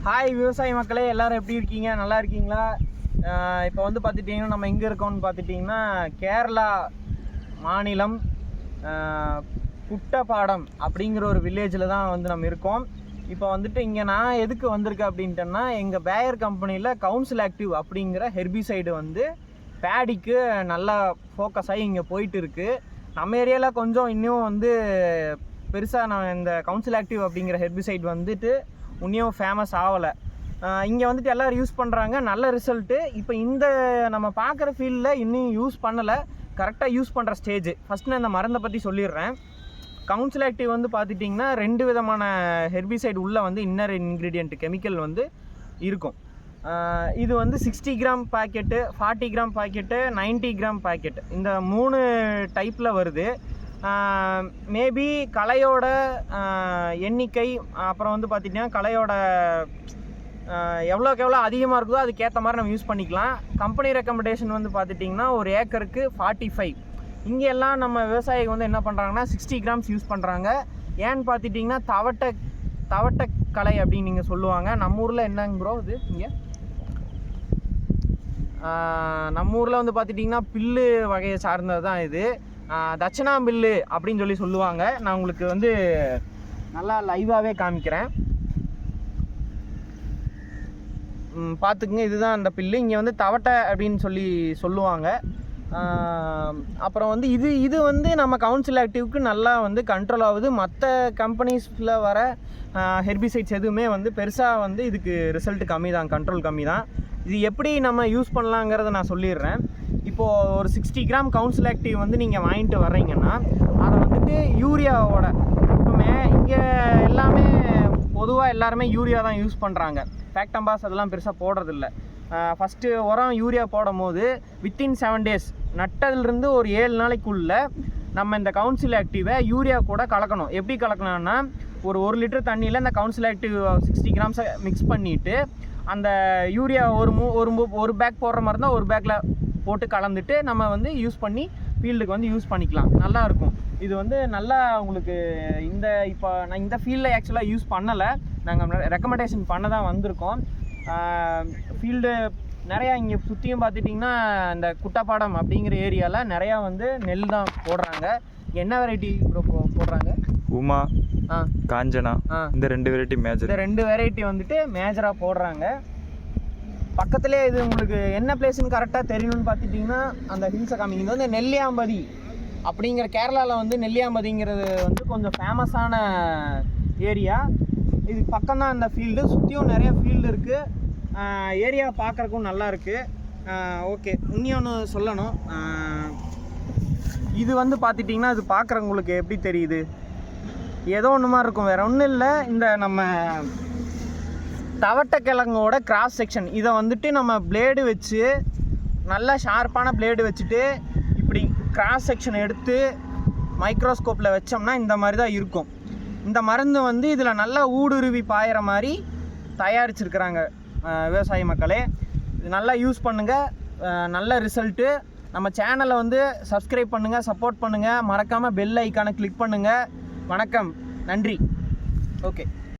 Hi விவசாய மக்களே, எல்லோரும் எப்படி இருக்கீங்க? நல்லா இருக்கீங்களா? இப்போ வந்து பார்த்துட்டிங்கன்னா நம்ம எங்கே இருக்கோம்னு பார்த்துட்டிங்கன்னா கேரளா மாநிலம் குட்டப்பாடம் அப்படிங்கிற ஒரு வில்லேஜில் தான் வந்து நம்ம இருக்கோம். இப்போ வந்துட்டு இங்கே நான் எதுக்கு வந்திருக்கேன் அப்படின்ட்டேன்னா, எங்கள் பேயர் கம்பெனியில் கவுன்சில் ஆக்டிவ் அப்படிங்கிற ஹெர்பிசைடு வந்து பேடிக்கு நல்லா ஃபோக்கஸ் ஆகி இங்கே போயிட்டு இருக்குது. நம்ம ஏரியாவில் கொஞ்சம் இன்னும் வந்து பெருசாக நான் இந்த கவுன்சில் ஆக்டிவ் அப்படிங்கிற ஹெர்பிசைட் வந்துட்டு இன்னும் ஃபேமஸ் ஆகலை. இங்கே வந்துட்டு எல்லோரும் யூஸ் பண்ணுறாங்க, நல்ல ரிசல்ட்டு. இப்போ இந்த நம்ம பார்க்குற ஃபீல்டில் இன்னும் யூஸ் பண்ணலை, கரெக்டாக யூஸ் பண்ணுற ஸ்டேஜ். ஃபஸ்ட் நான் இந்த மருந்தை பற்றி சொல்லிடுறேன். கவுன்சில் ஆக்டிவ் வந்து பார்த்துட்டிங்கன்னா 2 விதமான ஹெர்பிசைடு உள்ளே வந்து இன்னர் இன்க்ரீடியன்ட் கெமிக்கல் வந்து இருக்கும். இது வந்து 60 gram packet, 40 gram packet, 90 gram packet, இந்த 3 டைப்பில் வருது. மேபி களையோட எண்ணிக்கை, அப்புறம் வந்து பார்த்திங்கன்னா களையோட எவ்வளோக்கு எவ்வளோ அதிகமாக இருக்குதோ அதுக்கேற்ற மாதிரி நம்ம யூஸ் பண்ணிக்கலாம். கம்பெனி ரெக்கமெண்டேஷன் வந்து பார்த்துட்டிங்கன்னா ஒரு ஏக்கருக்கு 45. இங்கே எல்லாம் நம்ம விவசாயிகள் வந்து என்ன பண்ணுறாங்கன்னா 60 கிராம்ஸ் யூஸ் பண்ணுறாங்க. ஏன்னு பார்த்துட்டிங்கன்னா தவட்டை களை அப்படின்னு நீங்கள் சொல்லுவாங்க. நம்ம ஊரில் என்னங்க ப்ரோ இது? இங்கே நம்ம ஊரில் வந்து பார்த்துட்டிங்கன்னா பில்லு வகையை சார்ந்தது தான் இது. தட்சணாம்பில்லு அப்படின்னு சொல்லுவாங்க. நான் உங்களுக்கு வந்து நல்லா லைவாகவே காமிக்கிறேன், பார்த்துக்குங்க. இதுதான் அந்த பில்லு. இங்கே வந்து தவட்டை அப்படின்னு சொல்லுவாங்க. அப்புறம் வந்து இது வந்து நம்ம கவுன்சில் ஆக்டிவ்க்கு நல்லா வந்து கண்ட்ரோல் ஆகுது. மற்ற கம்பெனிஸில் வர ஹெர்பிசைட்ஸ் எதுவுமே வந்து பெருசாக வந்து இதுக்கு ரிசல்ட் கம்மி தான், கண்ட்ரோல் கம்மி தான். இது எப்படி நம்ம யூஸ் பண்ணலாங்கிறத நான் சொல்லிடுறேன். இப்போது ஒரு 60 கிராம் கவுன்சில் ஆக்டிவ் வந்து நீங்கள் வாங்கிட்டு வர்றீங்கன்னா அதை வந்துட்டு யூரியாவோட, இப்போமே இங்கே எல்லாமே பொதுவாக எல்லாருமே யூரியா தான் யூஸ் பண்ணுறாங்க. ஃபேக்டம்பாஸ் அதெல்லாம் பெருசாக போடுறதில்ல. ஃபஸ்ட்டு உரம் யூரியா போடும் போது வித்தின் 7 டேஸ், நட்டதுலேருந்து ஒரு 7 நாளைக்குள்ளே நம்ம இந்த கவுன்சில் ஆக்டிவை யூரியா கூட கலக்கணும். எப்படி கலக்கணும்னா, ஒரு 1 லிட்டர் தண்ணியில் இந்த கவுன்சில் ஆக்டிவ் 60 கிராம்ஸை மிக்ஸ் பண்ணிவிட்டு அந்த யூரியா ஒரு பேக் போடுற மாதிரி இருந்தால் ஒரு பேக்கில் போட்டு கலந்துட்டு நம்ம வந்து யூஸ் பண்ணி ஃபீல்டுக்கு வந்து யூஸ் பண்ணிக்கலாம். நல்லாயிருக்கும். இது வந்து நல்லா உங்களுக்கு இப்போ நான் இந்த ஃபீல்டில் ஆக்சுவலாக யூஸ் பண்ணலை, நாங்கள் ரெக்கமெண்டேஷன் பண்ண தான் வந்திருக்கோம். ஃபீல்டு நிறையா இங்கே சுற்றியும் பார்த்துட்டிங்கன்னா இந்த குட்டப்பாடம் அப்படிங்கிற ஏரியாவில் நிறையா வந்து நெல் தான் போடுறாங்க. என்ன வெரைட்டி போடுறாங்க? உமா, காஞ்சனா, இந்த 2 வெரைட்டி மேஜர். இந்த 2 வெரைட்டி வந்துட்டு மேஜராக போடுறாங்க. பக்கத்துலேயே இது உங்களுக்கு என்ன பிளேஸ்ன்னு கரெக்டாக தெரியணும்னு பார்த்துட்டிங்கன்னா அந்த ஹில்ஸை காமிங்க. இது வந்து நெல்லியாம்பதி அப்படிங்கிற கேரளாவில் வந்து நெல்லியாம்பதிங்கிறது வந்து கொஞ்சம் ஃபேமஸான ஏரியா. இதுக்கு பக்கம்தான் இந்த ஃபீல்டு, சுற்றியும் நிறைய ஃபீல்டு இருக்குது. ஏரியா பார்க்குறக்கும் நல்லா இருக்குது. ஓகே, இன்னொன்று சொல்லணும். இது வந்து பார்த்துட்டிங்கன்னா அது பார்க்குறவங்களுக்கு எப்படி தெரியுது? ஏதோ ஒன்று மாதிரி இருக்கும், வேறு ஒன்றும் இல்லை. இந்த நம்ம தவட்டைக்கிழங்கோட கிராஸ் செக்ஷன் இதை வந்துட்டு நம்ம பிளேடு வச்சு, நல்லா ஷார்ப்பான பிளேடு வச்சுட்டு இப்படி கிராஸ் செக்ஷன் எடுத்து மைக்ரோஸ்கோப்பில் வச்சோம்னா இந்த மாதிரி தான் இருக்கும். இந்த மருந்து வந்து இதில் நல்லா ஊடுருவி பாயிற மாதிரி தயாரிச்சிருக்கிறாங்க. விவசாய மக்களே, இது நல்லா யூஸ் பண்ணுங்கள், நல்ல ரிசல்ட்டு. நம்ம சேனலை வந்து சப்ஸ்கிரைப் பண்ணுங்கள், சப்போர்ட் பண்ணுங்கள், மறக்காமல் பெல் ஐக்கானை கிளிக் பண்ணுங்கள். வணக்கம், நன்றி. ஓகே.